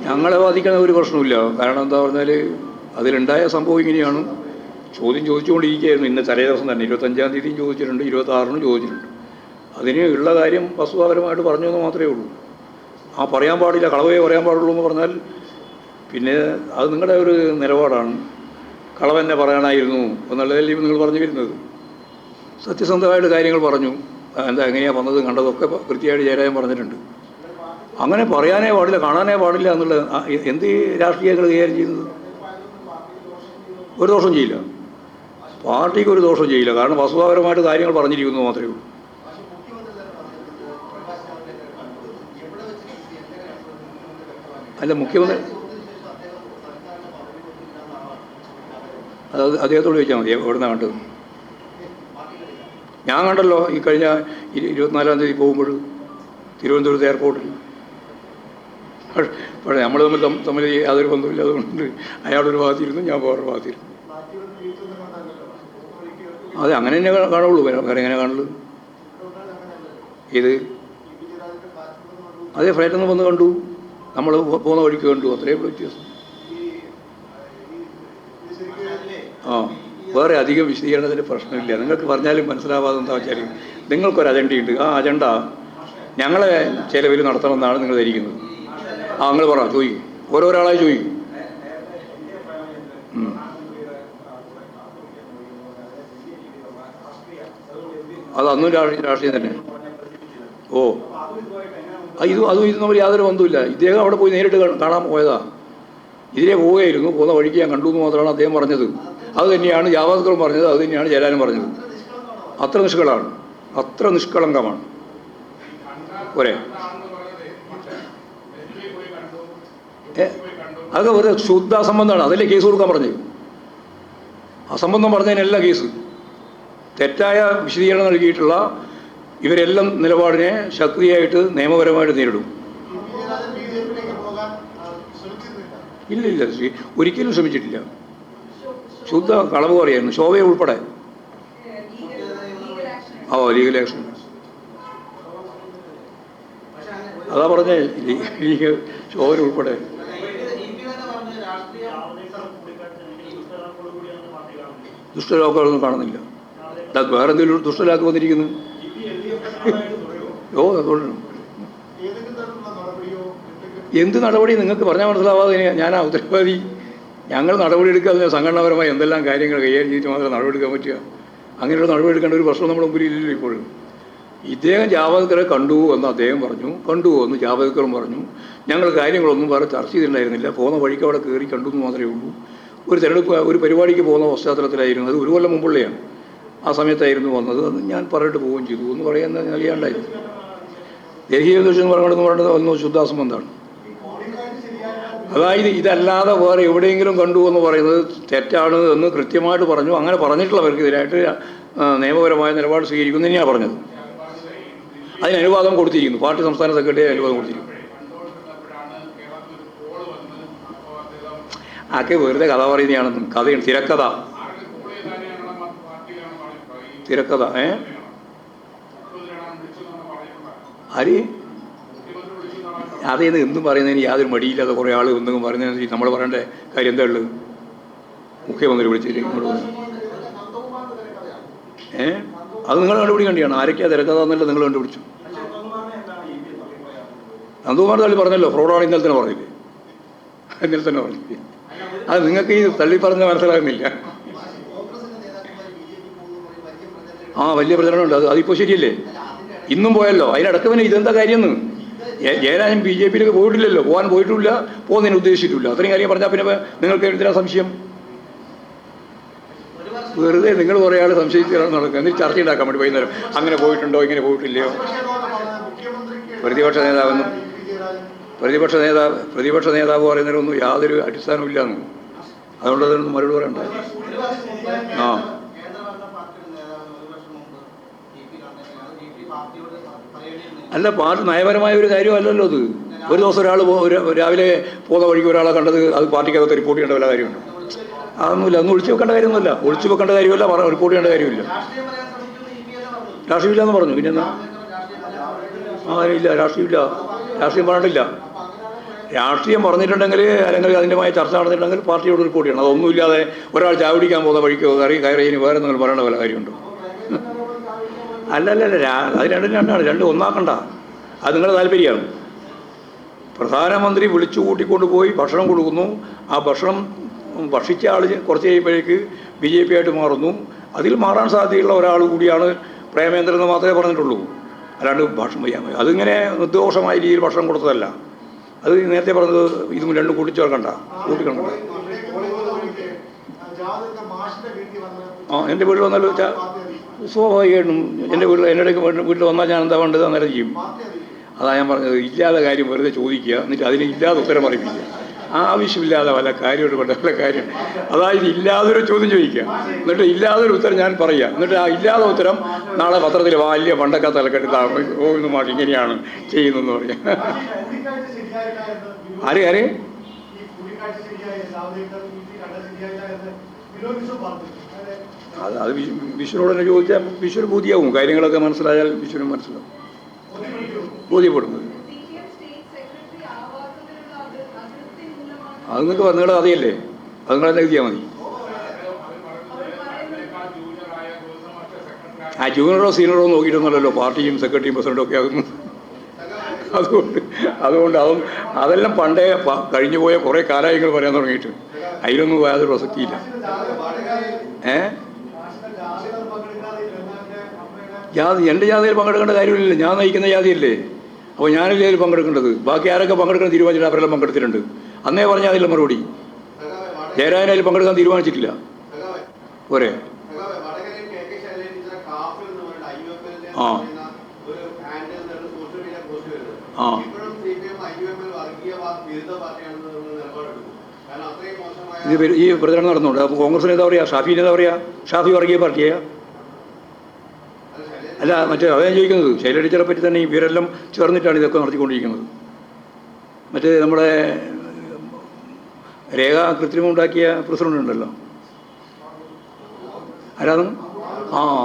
ഞങ്ങളെ ബാധിക്കുന്ന ഒരു പ്രശ്നമില്ല. കാരണം എന്താ പറഞ്ഞാൽ അതിലുണ്ടായ സംഭവം ഇങ്ങനെയാണ്. ചോദ്യം ചോദിച്ചുകൊണ്ടിരിക്കുകയായിരുന്നു. ഇന്ന് തലേ ദിവസം തന്നെ 25-ാം തീയതിയും ചോദിച്ചിട്ടുണ്ട്, 26-നും ചോദിച്ചിട്ടുണ്ട്. അതിന് ഉള്ള കാര്യം വസ്തുതാപരമായിട്ട് പറഞ്ഞു എന്ന് മാത്രമേ ഉള്ളൂ. ആ പറയാൻ പാടില്ല, കളവേ പറയാൻ പാടുള്ളൂ എന്ന് പറഞ്ഞാൽ പിന്നെ അത് നിങ്ങളുടെ ഒരു നിലപാടാണ്. കളവെന്നെ പറയാനായിരുന്നു എന്നുള്ളതല്ലേ നിങ്ങൾ പറഞ്ഞു വരുന്നത്. സത്യസന്ധമായിട്ട് കാര്യങ്ങൾ പറഞ്ഞു. എന്താ എങ്ങനെയാണ് വന്നത് കണ്ടതൊക്കെ കൃത്യമായിട്ട് ചേരാൻ പറഞ്ഞിട്ടുണ്ട്. അങ്ങനെ പറയാനേ പാടില്ല, കാണാനേ പാടില്ല എന്നുള്ളത് എന്ത് രാഷ്ട്രീയങ്ങൾ കൈകാര്യം ചെയ്യുന്നത്? ഒരു ദോഷം ചെയ്യില്ല, പാർട്ടിക്ക് ഒരു ദോഷം ചെയ്യില്ല. കാരണം വസ്തുതാപരമായിട്ട് കാര്യങ്ങൾ പറഞ്ഞിരിക്കുന്നു മാത്രമേ ഉള്ളൂ. അല്ല, മുഖ്യമന്ത്രി അത് അദ്ദേഹത്തോട് ചോദിച്ചാൽ മതി എവിടുന്നാണ് കണ്ടത്. ഞാൻ കണ്ടല്ലോ ഈ കഴിഞ്ഞ 24-ാം തീയതി പോകുമ്പോൾ തിരുവനന്തപുരത്ത് എയർപോർട്ടിൽ. പക്ഷേ നമ്മൾ തമ്മിൽ യാതൊരു ബന്ധമില്ല. അതുകൊണ്ട് അയാളൊരു ഭാഗത്തിരുന്നു, ഞാൻ വേറൊരു ഭാഗത്തിരുന്നു. അതെ, അങ്ങനെ തന്നെ കാണുള്ളൂ. വേറെ എങ്ങനെ കാണുള്ളൂ? ഇത് അതേ ഫ്ലൈറ്റിൽ നിന്ന് വന്ന് കണ്ടു, നമ്മൾ പോകുന്ന വഴിക്ക് കണ്ടു, അത്രയും വ്യത്യാസം. ആ, വേറെ അധികം വിശദീകരണത്തിന് പ്രശ്നമില്ല. നിങ്ങൾക്ക് പറഞ്ഞാലും മനസ്സിലാവാതെ എന്താ വെച്ചാൽ നിങ്ങൾക്കൊരു അജണ്ടയുണ്ട്. ആ അജണ്ട ഞങ്ങളെ ചിലവിൽ നടത്തണമെന്നാണ് നിങ്ങൾ ധരിക്കുന്നത്. ആ, നിങ്ങൾ പറ, ചോദിക്കും, ഓരോരാളായി ചോദിക്കും. അത് അന്നും രാഷ്ട്രീയം തന്നെ. ഓ, അതും ഇതും തമ്മിൽ യാതൊരു ബന്ധമില്ല. ഇദ്ദേഹം അവിടെ പോയി നേരിട്ട് കാണാൻ പോയതാ. ഇതിലേ പോവുകയായിരുന്നു, പോകുന്ന വഴിക്ക് ഞാൻ കണ്ടു എന്ന് മാത്രമാണ് അദ്ദേഹം പറഞ്ഞത്. അത് തന്നെയാണ് ജാവസ്കറും പറഞ്ഞത്, അത് തന്നെയാണ് ജയലാലും പറഞ്ഞത്. അത്ര നിഷ്കളാണ്, അത്ര നിഷ്കളങ്കമാണ്. പോരെ, അതൊക്കെ വെറുതെ ശുദ്ധ അസംബന്ധമാണ്. അതല്ലേ കേസ് കൊടുക്കാൻ പറഞ്ഞത്. അസംബന്ധം പറഞ്ഞതിനല്ല കേസ്. തെറ്റായ വിശദീകരണം നൽകിയിട്ടുള്ള ഇവരെല്ലാം നിലപാടിനെ ശക്തിയായിട്ട് നിയമപരമായിട്ട് നേരിടും. ഇല്ലില്ല, ഒരിക്കലും ശ്രമിച്ചിട്ടില്ല. ശുദ്ധ കളവ് പറയായിരുന്നു, ശോഭയെ ഉൾപ്പെടെ. Legal action. അതാ പറഞ്ഞേ, ശോഭന ഉൾപ്പെടെ. ദുഷ്ടലാക്കുകളൊന്നും കാണുന്നില്ല. വേറെ എന്തെങ്കിലും ദുഷ്ടലാക്ക് വന്നിരിക്കുന്നു. അതുകൊണ്ടാണ്. എന്ത് നടപടി നിങ്ങൾക്ക് പറഞ്ഞാൽ മനസ്സിലാവാതെ ഞാനാ ഉത്തരവാദി? ഞങ്ങൾ നടപടി എടുക്കാതെ സംഘടനാപരമായി എന്തെല്ലാം കാര്യങ്ങൾ കൈകാര്യം ചെയ്തിട്ട് മാത്രമേ നടപടി എടുക്കാൻ പറ്റുക. അങ്ങനെയുള്ള നടപടി എടുക്കേണ്ട ഒരു പ്രശ്നം നമ്മുടെ മുമ്പിൽ ഇല്ലല്ലോ ഇപ്പോഴും. ഇദ്ദേഹം ജാവദേക്കറെ കണ്ടു എന്ന് അദ്ദേഹം പറഞ്ഞു, കണ്ടു എന്ന് ജാവദേക്കറും പറഞ്ഞു. ഞങ്ങൾ കാര്യങ്ങളൊന്നും വേറെ ചർച്ച ചെയ്തിട്ടുണ്ടായിരുന്നില്ല. പോകുന്ന വഴിക്ക് അവിടെ കയറി കണ്ടു എന്ന് മാത്രമേ ഉള്ളൂ. ഒരു തെരഞ്ഞെടുപ്പ് ഒരു പരിപാടിക്ക് പോകുന്ന പശ്ചാത്തലത്തിലായിരുന്നു. അത് 1 കൊല്ലം മുമ്പുള്ളതാണ്. ആ സമയത്തായിരുന്നു വന്നത്. അത് ഞാൻ പറഞ്ഞിട്ട് പോവുകയും ചെയ്തു എന്ന് പറയുന്നത് അറിയാണ്ടായിരുന്നു. ദേശീയ ദൂഷ്യം എന്ന് പറയുന്നത് ഒന്ന് ശുദ്ധാസംബന്ധമാണ്. അതായത് ഇതല്ലാതെ വേറെ എവിടെയെങ്കിലും കണ്ടു എന്ന് പറയുന്നത് തെറ്റാണ് എന്ന് കൃത്യമായിട്ട് പറഞ്ഞു. അങ്ങനെ പറഞ്ഞിട്ടുള്ളവർക്കെതിരായിട്ട് നിയമപരമായ നിലപാട് സ്വീകരിക്കുന്നു തന്നെയാണ് പറഞ്ഞത്. അതിന് അനുവാദം കൊടുത്തിരിക്കുന്നു. പാർട്ടി സംസ്ഥാന സെക്രട്ടറി അനുവാദം കൊടുത്തിരിക്കുന്നു. ആക്കെ വെറുതെ കഥ പറയുന്നതാണെന്നും. കഥയാണ്, തിരക്കഥ. ആര് അതേന്ന് എന്തും പറയുന്നതിന് യാതൊരു മടിയില്ലാതെ കുറേ ആൾ എന്തെങ്കിലും പറയുന്നതിന് നമ്മൾ പറയേണ്ട കാര്യം എന്താ ഉള്ളത്? മുഖ്യമന്ത്രി വിളിച്ചിട്ട് ഇങ്ങോട്ട് പറഞ്ഞു. അത് നിങ്ങൾ കണ്ടുപിടിക്കേണ്ടിയാണ്. ആരൊക്കെയാ തിരക്കഥ എന്നല്ല നിങ്ങൾ കണ്ടുപിടിച്ചു. നന്ദകുമാർ തള്ളി പറഞ്ഞല്ലോ, ഫ്രോഡാണ് ഇന്നലെ തന്നെ പറഞ്ഞില്ലേ? ഇന്നലെ തന്നെ പറഞ്ഞില്ലേ? അത് നിങ്ങൾക്ക് ഈ തള്ളി പറഞ്ഞ മനസ്സിലാകുന്നില്ല. വലിയ പ്രചരണമുണ്ട്. അതിപ്പോൾ ശരിയല്ലേ? ഇന്നും പോയല്ലോ. അതിനിടക്ക് പിന്നെ ഇതെന്താ കാര്യമെന്ന് ജയരാജൻ BJPയിലേക്ക് പോയിട്ടില്ലല്ലോ, പോകാൻ പോയിട്ടില്ല, പോകുന്നതിന് ഉദ്ദേശിച്ചിട്ടില്ല. അത്രയും കാര്യം പറഞ്ഞാൽ പിന്നെ നിങ്ങൾക്ക് എന്തിനാ സംശയം? വെറുതെ നിങ്ങൾ കുറേ ആൾ സംശയിച്ചാണ് നടക്കുക. എന്നിട്ട് ചർച്ച ഉണ്ടാക്കാൻ വേണ്ടി വൈകുന്നേരം അങ്ങനെ പോയിട്ടുണ്ടോ ഇങ്ങനെ പോയിട്ടില്ലയോ? പ്രതിപക്ഷ നേതാവ് പറയുന്നതിനൊന്നും യാതൊരു അടിസ്ഥാനമില്ലാന്ന്. അതുകൊണ്ട് അതിനൊന്നും മറുപടി പറയണ്ട. അല്ല, പാർട്ടി നയപരമായ ഒരു കാര്യമല്ലല്ലോ അത്. ഒരു ദിവസം ഒരാൾ രാവിലെ പോകുന്ന വഴിക്ക് ഒരാളെ കണ്ടത് അത് പാർട്ടിക്കകത്ത് റിപ്പോർട്ട് ചെയ്യേണ്ട വല്ല കാര്യമുണ്ട്? അതൊന്നുമില്ല. അതൊന്നും ഒളിച്ചു വെക്കേണ്ട കാര്യമൊന്നുമില്ല. ഒളിച്ചു വെക്കേണ്ട കാര്യമില്ല, റിപ്പോർട്ട് ചെയ്യേണ്ട കാര്യമില്ല. രാഷ്ട്രീയമില്ല എന്ന് പറഞ്ഞു. പിന്നെ എന്നാ? ഇല്ല, രാഷ്ട്രീയമില്ല. രാഷ്ട്രീയം പറഞ്ഞിട്ടില്ല. രാഷ്ട്രീയം പറഞ്ഞിട്ടുണ്ടെങ്കിൽ അല്ലെങ്കിൽ അതിൻ്റെമായ ചർച്ച നടന്നിട്ടുണ്ടെങ്കിൽ പാർട്ടിയോട് റിപ്പോർട്ട് ചെയ്യണം. അതൊന്നുമില്ലാതെ ഒരാൾ ചാവിടിക്കാൻ പോകുന്ന വഴിക്കോ കയറി വേറെ എന്തെങ്കിലും പറയേണ്ട വല്ല കാര്യമുണ്ടോ? അല്ലല്ല, അത് രണ്ടാണ്. രണ്ടും ഒന്നാക്കണ്ട. അത് നിങ്ങളുടെ താല്പര്യമാണ്. പ്രധാനമന്ത്രി വിളിച്ചു കൂട്ടിക്കൊണ്ട് പോയി ഭക്ഷണം കൊടുക്കുന്നു. ആ ഭക്ഷണം ഭക്ഷിച്ച ആൾ കുറച്ച് കഴിയുമ്പോഴേക്ക് BJP ആയിട്ട് മാറുന്നു. അതിൽ മാറാൻ സാധ്യതയുള്ള ഒരാൾ കൂടിയാണ് പ്രേമേന്ദ്രൻ എന്ന് മാത്രമേ പറഞ്ഞിട്ടുള്ളൂ. അല്ലാണ്ട് ഭക്ഷണം അതിങ്ങനെ നിർദോഷമായ രീതിയിൽ ഭക്ഷണം കൊടുത്തതല്ല. അത് നേരത്തെ പറഞ്ഞത് ഇതും രണ്ടും കൂട്ടിച്ചേർക്കണ്ട, കൂട്ടിക്കണ്ട. എൻ്റെ വീട്ടിൽ വന്നാലും സ്വാഭാവികമായിട്ടും എൻ്റെ വീട്ടിൽ വന്നാൽ ഞാൻ എന്താ വേണ്ടത് അന്നേരം ചെയ്യും. അതാ ഞാൻ പറഞ്ഞത്, ഇല്ലാതെ കാര്യം വെറുതെ ചോദിക്കുക, എന്നിട്ട് അതിന് ഇല്ലാതെ ഉത്തരം പറയിപ്പിക്കുക. ആവശ്യമില്ലാതെ വല്ല കാര്യമായിട്ട് കൊണ്ട് വല്ല കാര്യം. അതായത് ഇല്ലാതൊരു ചോദ്യം ചോദിക്കുക, എന്നിട്ട് ഇല്ലാതൊരു ഉത്തരം ഞാൻ പറയുക, എന്നിട്ട് ആ ഇല്ലാതെ ഉത്തരം നാളെ പത്രത്തിൽ വലിയ പണ്ടൊക്കെ തലക്കെട്ട് ഓന്ന് മാറ്റി ഇങ്ങനെയാണ് ചെയ്യുന്നതെന്ന് പറയാം. ആരെ അത് വിഷ്ണുനോട് തന്നെ ചോദിച്ചാൽ വിഷ്ണു ബോധ്യമാവും. കാര്യങ്ങളൊക്കെ മനസ്സിലായാൽ വിഷ്ണു മനസ്സിലാവും, ബോധ്യപ്പെടുന്നത്. അത് നിങ്ങളുടെ കഥയല്ലേ, അത് നിങ്ങളെന്നെ എഴുതിയാൽ മതി. ജൂനിയറോ സീനിയറോ നോക്കിയിട്ടൊന്നുമല്ലല്ലോ പാർട്ടിയും സെക്രട്ടറിയും പ്രസിഡന്റും ഒക്കെ ആകുന്നു. അതുകൊണ്ട് അതെല്ലാം പണ്ടേ കഴിഞ്ഞു പോയ കുറേ കാലായങ്ങൾ പറയാൻ തുടങ്ങിയിട്ട് അതിലൊന്നും യാതൊരു പ്രസക്തിയില്ല. എൻ്റെ ജാഥയിൽ പങ്കെടുക്കേണ്ട കാര്യമില്ല. ഞാൻ നയിക്കുന്ന ജാതിയല്ലേ, അപ്പോൾ ഞാനല്ലേ അതിൽ പങ്കെടുക്കേണ്ടത്. ബാക്കി ആരൊക്കെ പങ്കെടുക്കാൻ തീരുമാനിച്ചിട്ട് അവരെല്ലാം പങ്കെടുത്തിട്ടുണ്ട്. അന്നേ പറഞ്ഞാൽ അതില്ല മറുപടി. ജയരാജൻ അതിൽ പങ്കെടുക്കാൻ തീരുമാനിച്ചിട്ടില്ല. പോരെ? ആ ആ ഇത് ഈ പ്രചരണം നടന്നുണ്ട്. അപ്പോൾ കോൺഗ്രസിന് എന്താ പറയുക, ഷാഫിന് എന്താ പറയുക? ഷാഫി വർഗീയ പാർട്ടിയാ? അല്ല, മറ്റേ അതാണ് ചോദിക്കുന്നത്. ശൈല ടീച്ചറെ പറ്റി തന്നെ ഇവരെല്ലാം ചേർന്നിട്ടാണ് ഇതൊക്കെ നടത്തിക്കൊണ്ടിരിക്കുന്നത്. മറ്റേ നമ്മുടെ രേഖ കൃത്രിമം ഉണ്ടാക്കിയ പ്രസിഡന്റ് ഉണ്ടല്ലോ, ആരാണ്?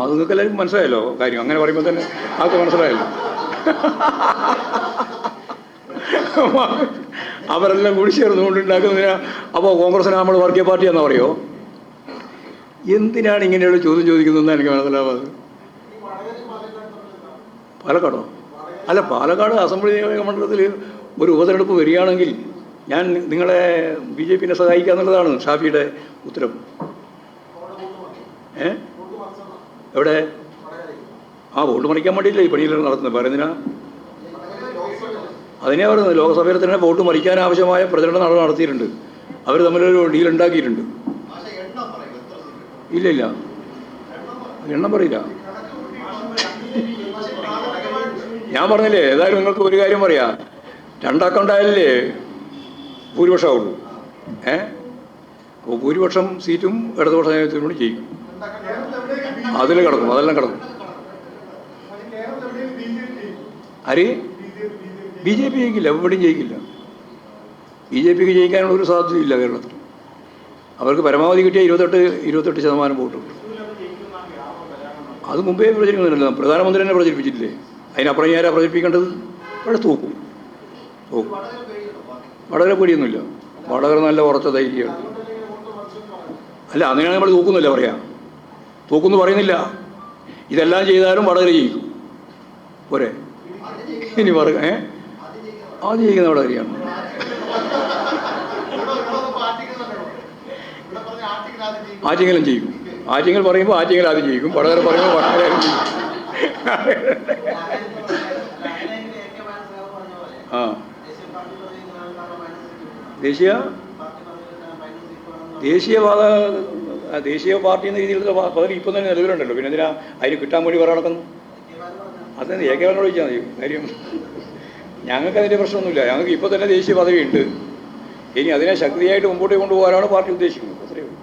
അത് നിങ്ങൾക്ക് എല്ലാവർക്കും മനസ്സിലായല്ലോ കാര്യം. അങ്ങനെ പറയുമ്പോൾ തന്നെ ആൾക്ക് മനസ്സിലായല്ലോ. അവരെല്ലാം കൂടി ചേർന്നുകൊണ്ടുണ്ടാക്കുന്നതിനാ. അപ്പോൾ കോൺഗ്രസിനെ നമ്മൾ വർഗീയ പാർട്ടിയാണെന്ന് പറയുമോ? എന്തിനാണ് ഇങ്ങനെയുള്ള ചോദ്യം ചോദിക്കുന്നതെന്ന് എനിക്ക് മനസ്സിലാവാതെ. പാലക്കാടോ? അല്ല, പാലക്കാട് അസംബ്ലി മണ്ഡലത്തിൽ ഒരു ഉപതെരഞ്ഞെടുപ്പ് വരികയാണെങ്കിൽ ഞാൻ നിങ്ങളെ BJPനെ സഹായിക്കുക എന്നുള്ളതാണ് ഷാഫിയുടെ ഉത്തരം. എവിടെ? വോട്ട് മറിക്കാൻ വേണ്ടിയില്ല ഈ പണിയിലാണ് നടത്തുന്നത്. പറയുന്നതിനാ? അതിനെ പറയുന്നത് ലോക്സഭയിൽ തന്നെ വോട്ട് മറിക്കാൻ ആവശ്യമായ പ്രചരണം നടത്തിയിട്ടുണ്ട്. അവർ തമ്മിലൊരു ഡീൽ ഉണ്ടാക്കിയിട്ടുണ്ട്. ഇല്ല, എണ്ണം പറയില്ല. ഞാൻ പറഞ്ഞില്ലേ, ഏതായാലും നിങ്ങൾക്ക് ഒരു കാര്യം പറയാം, 2 അക്കൗണ്ടായാലേ ഭൂരിപക്ഷമാവുള്ളൂ. അപ്പോൾ ഭൂരിപക്ഷം സീറ്റും ഇടതുപക്ഷ ജനാധിപത്യത്തിനോട് ചെയ്യും. അതിൽ കിടക്കും, അതെല്ലാം കിടക്കും. ആര്? BJP ജയിക്കില്ല, എവിടെയും ജയിക്കില്ല. BJPക്ക് ജയിക്കാനുള്ള ഒരു സാധ്യതയില്ല കേരളത്തിൽ. അവർക്ക് പരമാവധി കിട്ടിയ 28% വോട്ടും. അത് മുമ്പേ പ്രചരിക്കുന്നില്ല. പ്രധാനമന്ത്രി തന്നെ പ്രചരിപ്പിച്ചിട്ടില്ലേ? അതിനപ്പുറം ആരാ പ്രചരിപ്പിക്കേണ്ടത്? ഇവിടെ തൂക്കും. വടകര പേടിയൊന്നുമില്ല. വടകര നല്ല ഉറച്ച ധൈര്യമാണ്. അല്ല, അങ്ങനെയാണ് നമ്മൾ തൂക്കുന്നില്ല പറയാം. തൂക്കുമെന്ന് പറയുന്നില്ല. ഇതെല്ലാം ചെയ്താലും വടകര ജയിക്കും. പോരെ? ഇനി ആദ്യം ജയിക്കുന്ന വടകരയാണ്. ആറ്റിങ്ങലും ചെയ്യും. ആറ്റിങ്ങൽ പറയുമ്പോൾ ആറ്റിങ്ങൽ ആദ്യം ജയിക്കും, വടകര പറയുമ്പോൾ വടകര ആദ്യം ജയിക്കും. ദേശീയ പാർട്ടി എന്ന രീതിയിലുള്ള പദവി ഇപ്പം തന്നെ നിലവിലുണ്ടല്ലോ. പിന്നെ എന്തിനാ അതിന് കിട്ടാൻ വേണ്ടി പറയാൻ നടക്കുന്നു? അതെന്ത് ഏകവനോട് ചോദിച്ചാൽ മതി കാര്യം. ഞങ്ങൾക്ക് അതിൻ്റെ പ്രശ്നമൊന്നുമില്ല. ഞങ്ങൾക്ക് ഇപ്പോൾ തന്നെ ദേശീയ പദവി ഉണ്ട്. ഇനി അതിനെ ശക്തിയായിട്ട് മുമ്പോട്ട് കൊണ്ടുപോകാനാണ് പാർട്ടി ഉദ്ദേശിക്കുന്നത്. അത്രയേ ഉള്ളൂ.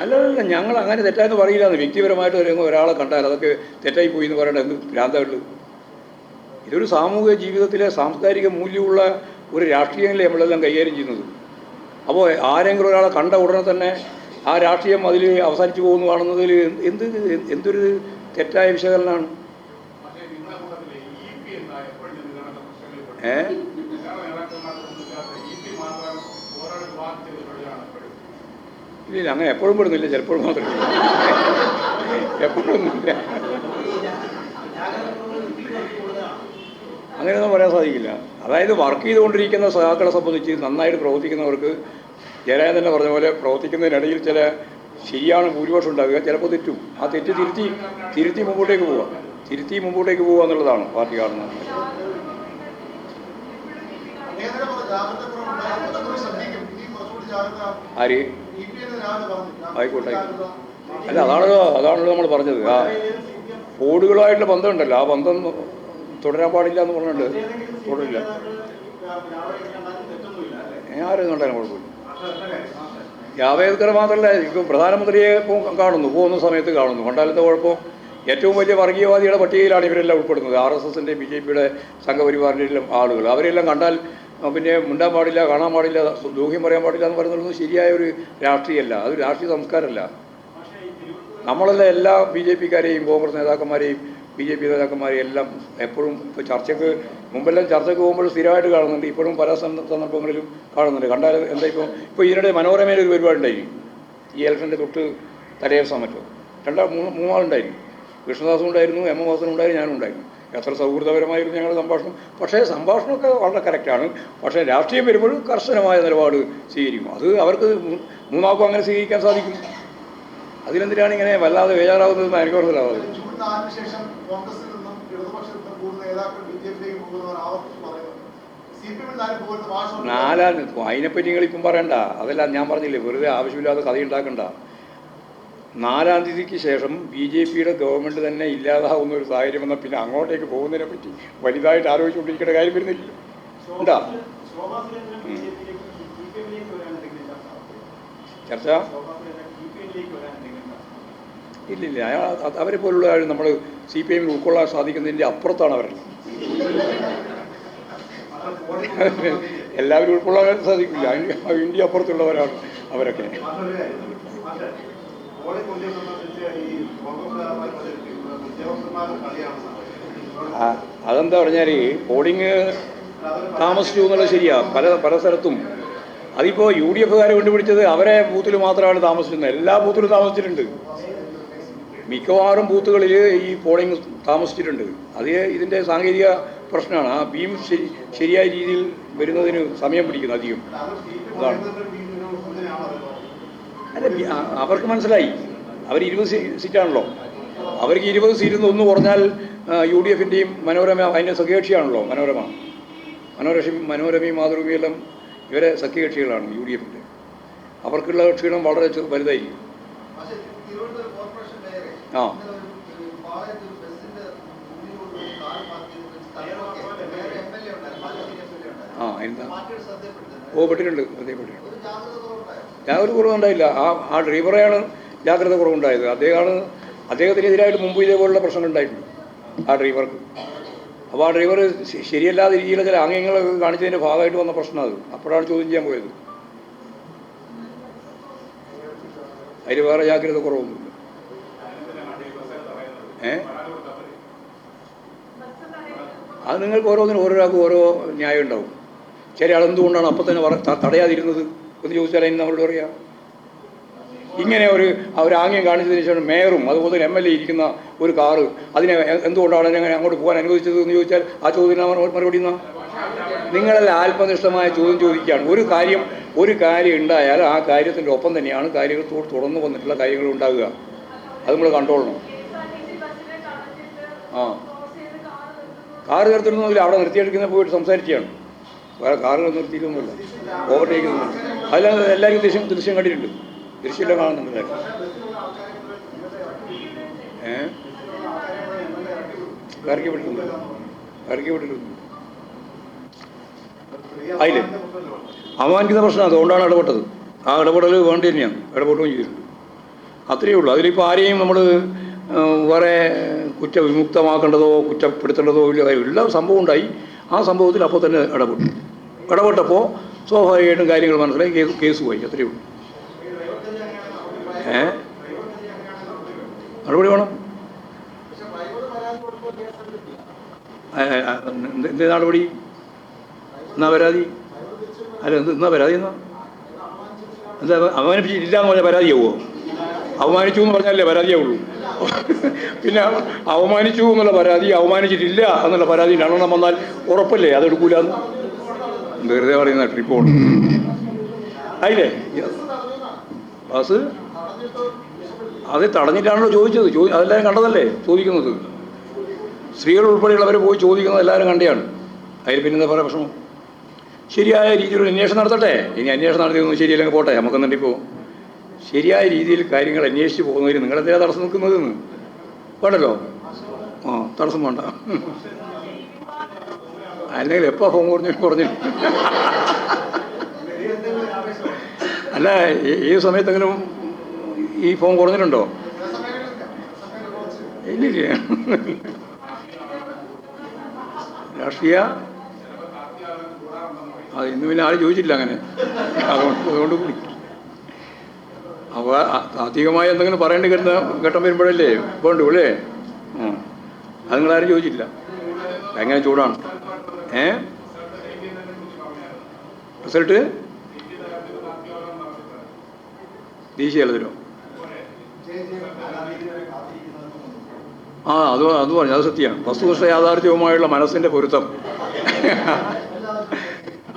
അല്ലല്ല, ഞങ്ങൾ അങ്ങനെ തെറ്റായെന്ന് പറയില്ല. വ്യക്തിപരമായിട്ട് വരുന്ന ഒരാളെ കണ്ടാൽ അതൊക്കെ തെറ്റായി പോയി എന്ന് പറയേണ്ട എന്ത് ഭ്രാന്തമുള്ളൂ. ഇതൊരു സാമൂഹിക ജീവിതത്തിലെ സാംസ്കാരിക മൂല്യമുള്ള ഒരു രാഷ്ട്രീയമല്ലേ നമ്മളെല്ലാം കൈകാര്യം ചെയ്യുന്നത്. അപ്പോൾ ആരെങ്കിലും ഒരാളെ കണ്ട ഉടനെ തന്നെ ആ രാഷ്ട്രീയം അതിൽ അവസാനിച്ചു പോകുന്നു കാണുന്നതിൽ എന്തൊരു തെറ്റായ വിശകലനമാണ്. ഇല്ല, അങ്ങനെ എപ്പോഴും പെടുന്നില്ല, ചിലപ്പോഴും മാത്രമേ, എപ്പോഴൊന്നുമില്ല. അങ്ങനെയൊന്നും പറയാൻ സാധിക്കില്ല. അതായത് വർക്ക് ചെയ്തുകൊണ്ടിരിക്കുന്ന സഹാക്കളെ സംബന്ധിച്ച് നന്നായിട്ട് പ്രവർത്തിക്കുന്നവർക്ക് ജയരാജൻ തന്നെ പറഞ്ഞ പോലെ പ്രവർത്തിക്കുന്നതിനിടയിൽ ചില ശരിയാണ് ഭൂരിപക്ഷം ഉണ്ടാകുക, ചിലപ്പോൾ തെറ്റും. ആ തെറ്റ് തിരുത്തി മുമ്പോട്ടേക്ക് പോവുക എന്നുള്ളതാണ് പാർട്ടി കാണുന്നത്. ആര് ആയിക്കോട്ടെ. അല്ല, അതാണല്ലോ നമ്മൾ പറഞ്ഞത്. ആ കോഡുകളായിട്ടുള്ള ബന്ധമുണ്ടല്ലോ, ആ ബന്ധം തുടരാൻ പാടില്ല എന്ന് പറഞ്ഞിട്ടുണ്ട്. തുടരില്ല, ആരും ഉണ്ടായാലും കുഴപ്പമില്ല. ജാവേദ്കർ മാത്രമല്ല, ഇപ്പം പ്രധാനമന്ത്രിയെ പോകുന്ന സമയത്ത് കാണുന്നു. കണ്ടാലത്തെ കുഴപ്പം ഏറ്റവും വലിയ വർഗീയവാദിയുടെ പട്ടികയിലാണ് ഇവരെല്ലാം ഉൾപ്പെടുന്നത്. RSSൻ്റെ BJPയുടെ സംഘപരിവാറിൻ്റെ എല്ലാം ആളുകൾ. അവരെല്ലാം കണ്ടാൽ പിന്നെ മിണ്ടാൻ പാടില്ല, കാണാൻ പാടില്ല, ദൂഹ്യം പറയാൻ പാടില്ല എന്ന് പറയുന്നത് ശരിയായ ഒരു രാഷ്ട്രീയമല്ല, അത് രാഷ്ട്രീയ സംസ്കാരമല്ല. നമ്മളെല്ലാം എല്ലാ BJPക്കാരെയും കോൺഗ്രസ് നേതാക്കന്മാരെയും BJP നേതാക്കന്മാരെയും എല്ലാം എപ്പോഴും ഇപ്പോൾ മുമ്പെല്ലാം ചർച്ചയ്ക്ക് പോകുമ്പോൾ സ്ഥിരമായിട്ട് കാണുന്നുണ്ട്. ഇപ്പോഴും പല സന്ദർഭങ്ങളിലും കാണുന്നുണ്ട്. കണ്ടാൽ എന്താ ഇപ്പോൾ ഇതിനിടെ മനോരമയിൽ ഒരു പരിപാടി ഉണ്ടായിരിക്കും. ഈ ഇലക്ഷൻ്റെ തൊട്ട് തലേദിവസം മറ്റോ മൂന്നാളുണ്ടായിരുന്നു. കൃഷ്ണദാസും ഉണ്ടായിരുന്നു, M. വാസനും ഉണ്ടായിരുന്നു, ഞാനും ഉണ്ടായിരുന്നു. എത്ര സൗഹൃദപരമായിരുന്നു ഞങ്ങളുടെ സംഭാഷണം. പക്ഷേ സംഭാഷണമൊക്കെ വളരെ കറക്റ്റാണ്. പക്ഷേ രാഷ്ട്രീയം വരുമ്പോൾ കർശനമായ നിലപാട് സ്വീകരിക്കും. അത് അവർക്ക് മൂന്നാൾക്കും അങ്ങനെ സ്വീകരിക്കാൻ സാധിക്കും. അതിലെന്തിനാണ് ഇങ്ങനെ വല്ലാതെ ബേജാറാവുന്നതെന്ന് എനിക്ക് മനസ്സിലാവാതെ. അതിനെപ്പറ്റി നിങ്ങളിപ്പം പറയണ്ട. അതെല്ലാം ഞാൻ പറഞ്ഞില്ലേ, വെറുതെ ആവശ്യമില്ലാതെ കഥയുണ്ടാക്കണ്ട. 4-ാം തീയതിക്ക് ശേഷം BJPയുടെ ഗവൺമെൻറ് തന്നെ ഇല്ലാതാവുന്ന ഒരു സാഹചര്യം വന്നാൽ പിന്നെ അങ്ങോട്ടേക്ക് പോകുന്നതിനെ പറ്റി വലുതായിട്ട് ആലോചിച്ചുകൊണ്ടിരിക്കേണ്ട കാര്യം വരുന്നില്ല. ഉണ്ടാ ചർച്ച ഇല്ലില്ല. അവരെ പോലുള്ള നമ്മൾ CPIM ഉൾക്കൊള്ളാൻ സാധിക്കുന്നതിൻ്റെ അപ്പുറത്താണ് അവരെല്ലാം. എല്ലാവരും ഉൾക്കൊള്ളാൻ സാധിക്കില്ല. ഇന്ത്യ അപ്പുറത്തുള്ളവരാണ് അവരൊക്കെ. അതെന്താ പറഞ്ഞാൽ പോളിംഗ് താമസിച്ചു എന്നുള്ളത് ശരിയാ. പല സ്ഥലത്തും അതിപ്പോൾ UDFകാർ കണ്ടുപിടിച്ചത് അവരെ ബൂത്തിൽ മാത്രമാണ് താമസിക്കുന്നത്. എല്ലാ ബൂത്തിലും താമസിച്ചിട്ടുണ്ട്. മിക്കവാറും ബൂത്തുകളിൽ ഈ പോളിംഗ് താമസിച്ചിട്ടുണ്ട്. അത് ഇതിൻ്റെ സാങ്കേതിക പ്രശ്നമാണ്. ആ ബീം ശരിയായ രീതിയിൽ വരുന്നതിന് സമയം പിടിക്കുന്നു അധികം. അതാണ്. അല്ല, അവർക്ക് മനസ്സിലായി. അവർ 20 സീറ്റാണല്ലോ. അവർക്ക് 20 സീറ്റിൽ നിന്ന് ഒന്ന് കുറഞ്ഞാൽ UDFൻ്റെയും മനോരമ അതിൻ്റെ സഖ്യകക്ഷിയാണല്ലോ. മനോരമയും മാതൃഭൂമിയെല്ലാം ഇവരെ സഖ്യകക്ഷികളാണ് UDFൻ്റെ. അവർക്കുള്ള ക്ഷീണം വളരെ വലുതായിരിക്കും. ആ എന്താ പെട്ടിട്ടുണ്ട്. ശ്രദ്ധയപ്പെട്ടിട്ടുണ്ട്. ജാഗ്രത കുറവുണ്ടായില്ല. ആ ഡ്രൈവറെയാണ് ജാഗ്രത കുറവുണ്ടായത്. അദ്ദേഹത്തിനെതിരായിട്ട് മുമ്പ് ഇതേപോലുള്ള പ്രശ്നങ്ങൾ ഉണ്ടായിട്ടുണ്ട് ആ ഡ്രൈവർക്ക്. അപ്പോൾ ആ ഡ്രൈവർ ശരിയല്ലാതെ രീതിയിലുള്ള ചില ആംഗ്യങ്ങളൊക്കെ കാണിച്ചതിൻ്റെ ഭാഗമായിട്ട് വന്ന പ്രശ്നം അത്. അപ്പോഴാണ് ചോദ്യം ചെയ്യാൻ പോയത്. അതിൽ വേറെ ജാഗ്രത കുറവൊന്നുമില്ല. അത് നിങ്ങൾക്ക് ഓരോരാൾക്കും ഓരോ ന്യായം ഉണ്ടാവും. ചില ആളെന്തുകൊണ്ടാണ് അപ്പം തന്നെ തടയാതിരുന്നത് എന്ന് ചോദിച്ചാൽ അതിന് നമ്മളോട് പറയാം. ഇങ്ങനെ ഒരു ആംഗ്യം കാണിച്ചതിന് ശേഷം മേയറും അതുപോലെ തന്നെ MLA ഇരിക്കുന്ന ഒരു കാറ് അതിനെ എന്തുകൊണ്ടാണ് അങ്ങനെ അങ്ങോട്ട് പോകാൻ അനുവദിച്ചത് എന്ന് ചോദിച്ചാൽ ആ ചോദ്യത്തിന് മറുപടി എന്നാ? നിങ്ങളെല്ലാം ആത്മനിഷ്ഠമായ ചോദ്യം ചോദിക്കുകയാണ്. ഒരു കാര്യം ഉണ്ടായാൽ ആ കാര്യത്തിൻ്റെ ഒപ്പം തന്നെയാണ് കാര്യങ്ങൾ തുടർന്ന് വന്നിട്ടുള്ള കാര്യങ്ങൾ ഉണ്ടാകുക. അത് നമ്മൾ കണ്ടോളണം. കാറ് നിർത്തുന്നതിൽ അവിടെ നിർത്തിയെടുക്കുന്ന പോയിട്ട് സംസാരിക്കുകയാണ്. വേറെ കാറുകൾ നിർത്തിയിട്ടൊന്നുമില്ല, ഓവർടേക്കൊന്നും. അതിലാണ് എല്ലാവരും ദൃശ്യം കണ്ടിട്ടുണ്ട്. ദൃശ്യമെല്ലാം കാണുന്നുണ്ട്. ഇറക്കി വിട്ടിട്ടുണ്ട്. അതിൽ അപമാനിക്കുന്ന പ്രശ്നം അതുകൊണ്ടാണ് ഇടപെട്ടത്. ആ ഇടപെടൽ വേണ്ടി തന്നെയാണ്. ഇടപെട്ടുകയും ചെയ്തിട്ടുണ്ട്. അത്രയേ ഉള്ളൂ. അതിലിപ്പോൾ ആരെയും നമ്മൾ വേറെ കുറ്റവിമുക്തമാക്കേണ്ടതോ കുറ്റപ്പെടുത്തേണ്ടതോ ഇല്ല. എല്ലാ സംഭവം ഉണ്ടായി. ആ സംഭവത്തിൽ അപ്പോൾ തന്നെ ഇടപെട്ടപ്പോൾ സ്വാഭാവികമായിട്ടും കാര്യങ്ങൾ മനസ്സിലായി, കേസ് പോയി. അത്രയേ ഉള്ളൂ. മറുപടി വേണം. എന്ത് നടപടി? എന്നാ പരാതി? അല്ല, എന്നാ പരാതി? എന്താ അവമാനിപ്പിച്ചിട്ടില്ല എന്ന് പറഞ്ഞാൽ പരാതിയാവുമോ? അവമാനിച്ചു എന്ന് പറഞ്ഞാലേ പരാതിയാവുള്ളൂ. പിന്നെ അവമാനിച്ചു എന്നുള്ള പരാതി, അവമാനിച്ചിട്ടില്ല എന്നുള്ള പരാതി രണ്ടെണ്ണം വന്നാൽ ഉറപ്പല്ലേ അതെടുക്കൂലെന്ന്? വെറുതെ പറയുന്ന ട്രിപ്പോൺ ആയില്ലേ? ബസ് അത് തടഞ്ഞിട്ടാണല്ലോ ചോദിച്ചത്. അതെല്ലാവരും കണ്ടതല്ലേ ചോദിക്കുന്നത്. സ്ത്രീകൾ ഉൾപ്പെടെയുള്ളവർ പോയി ചോദിക്കുന്നത് എല്ലാവരും കണ്ടെയാണ്. അതിൽ പിന്നെന്താ പറയുക പ്രശ്നം? ശരിയായ രീതിയിൽ അന്വേഷണം നടത്തട്ടെ. ഇനി അന്വേഷണം നടത്തിയൊന്നും ശരിയല്ലെങ്കിൽ പോട്ടെ, നമുക്കെന്നിട്ടിപ്പോൾ ശരിയായ രീതിയിൽ കാര്യങ്ങൾ അന്വേഷിച്ച് പോകുന്നതിന് നിങ്ങളെന്തിനാ തടസ്സം നിൽക്കുന്നതെന്ന് വേണ്ടല്ലോ. തടസ്സം വേണ്ട. അല്ലെങ്കിൽ എപ്പോൾ ഫോൺ കുറഞ്ഞു അല്ല, ഈ സമയത്തെങ്കിലും ഈ ഫോൺ കുറഞ്ഞിട്ടുണ്ടോ? ഇല്ല. രാഷ്ട്രീയ അത് ഇന്ന് പിന്നെ ആരും ചോദിച്ചില്ല അങ്ങനെ. അതുകൊണ്ട് കൂടി അപ്പോൾ താത്വികമായി എന്തെങ്കിലും പറയേണ്ടി ഘട്ടം വരുമ്പോഴല്ലേ വേണ്ടു അല്ലേ? അത് നിങ്ങളാരും ചോദിച്ചില്ല. ഭയങ്കര ചൂടാണ്. റിസൾട്ട് ദേശീയ തലത്തിലോ? അത് പറഞ്ഞു. അത് സത്യമാണ്. വസ്തുനിഷ്ഠ യാഥാർത്ഥ്യവുമായുള്ള മനസ്സിൻ്റെ പൊരുത്തം,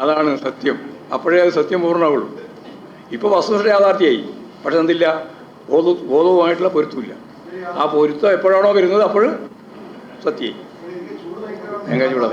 അതാണ് സത്യം. അപ്പോഴേ അത് സത്യം പൂർണ്ണമാവുള്ളൂ. ഇപ്പോൾ വസ്തുനിഷ്ഠ യാഥാർത്ഥ്യമായി, പക്ഷെ എന്തില്ല, ബോധവുമായിട്ടുള്ള പൊരുത്തമില്ല. ആ പൊരുത്തം എപ്പോഴാണോ വരുന്നത് അപ്പോൾ സത്യമായി. ഭയങ്കര ചൂടാ.